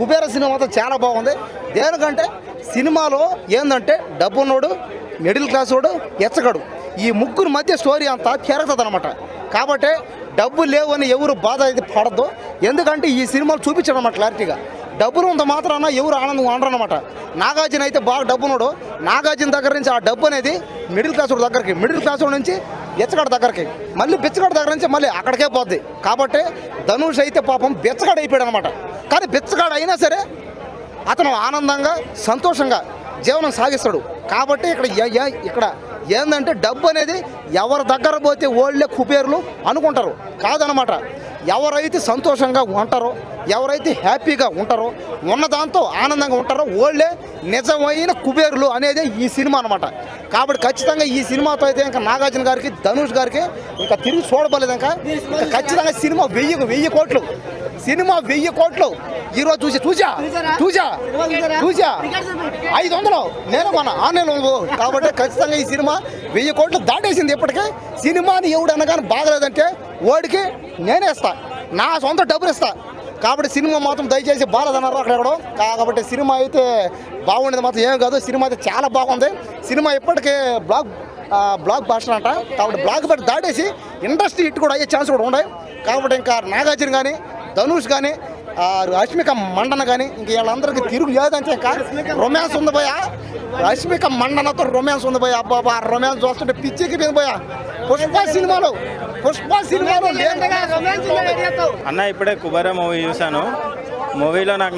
Kubera cinema మాత్రం చాలా బాగుంది. దేనికంటే సినిమాలో ఏంటంటే డబ్బున్నోడు, మిడిల్ క్లాస్ వాడు, ఎచ్చగడు, ఈ ముగ్గురు మధ్య స్టోరీ అంతా తిరుగుతుంది అనమాట. కాబట్టి డబ్బు లేవు అని ఎవరు బాధ అయితే పడద్దు. ఎందుకంటే ఈ సినిమాలు చూపించడం అన్నమాట క్లారిటీగా. డబ్బులు ఉంత మాత్రాన ఎవరు ఆనందం అనరనమాట. నాగార్జున అయితే బాగా డబ్బున్నాడు. నాగార్జున దగ్గర నుంచి ఆ డబ్బు అనేది మిడిల్ క్లాస్ వాడి దగ్గరికి, మిడిల్ క్లాస్ వాడి నుంచి బెచ్చగాడ దగ్గరికి, మళ్ళీ బెచ్చగాడ దగ్గర నుంచి మళ్ళీ అక్కడికే పోద్ది. కాబట్టి ధనుష్ అయితే పాపం బెచ్చగాడ అయిపోయాడు అనమాట. కానీ బెచ్చగాడ అయినా సరే అతను ఆనందంగా సంతోషంగా జీవనం సాగిస్తాడు. కాబట్టి ఇక్కడ ఏంటంటే డబ్బు అనేది ఎవరి దగ్గర పోతే ఓళ్ళే కుబేరులు అనుకుంటారు, కాదనమాట. ఎవరైతే సంతోషంగా ఉంటారో, ఎవరైతే హ్యాపీగా ఉంటారో, ఉన్న దాంతో ఆనందంగా ఉంటారో ఓళ్ళే నిజమైన కుబేరులు అనేది ఈ సినిమా అనమాట. కాబట్టి ఖచ్చితంగా ఈ సినిమాతో అయితే ఇంకా నాగార్జున గారికి, ధనుష్ గారికి ఇంకా తిరిగి చూడబోలేదు. ఇంకా ఖచ్చితంగా సినిమా 1000 కోట్లు, సినిమా 1000 కోట్లు ఈరోజు చూసా 500 నేను మన ఆన్లైన్లో. కాబట్టి ఖచ్చితంగా ఈ సినిమా 1000 కోట్లు దాటేసింది. ఇప్పటికే సినిమాని ఎవడు అనగానే బాగలేదంటే ఓడికి నేనే ఇస్తా, నా సొంత డబ్బులు ఇస్తా. కాబట్టి సినిమా మాత్రం దయచేసి బాగాలేదన్నారు అక్కడెక్కడో. కాబట్టి సినిమా అయితే బాగుండేది మాత్రం ఏం కాదు. సినిమా అయితే చాలా బాగుంది. సినిమా ఇప్పటికే బ్లాక్ బాస్టర్ అంట. కాబట్టి బ్లాక్ బస్టర్ దాటేసి ఇండస్ట్రీ హిట్ కూడా అయ్యే ఛాన్స్ కూడా ఉన్నాయి. కాబట్టి ఇంకా నాగార్జున కానీ, ధనుష్ కానీ, రష్మిక మండన కానీ ఇంక వీళ్ళందరికీ తిరుగు లేదంటే ఇంకా రొమాన్స్ ఉంది భయ. రష్మిక మండనతో రొమాన్స్ ఉంది భయ. అబ్బాబా రొమాన్స్ చూస్తుంటే పిచ్చికి మీద భయ. పుష్ప సినిమాలో అన్న ఇప్పుడే కుబేర మూవీ చూశాను. మూవీలో నాకు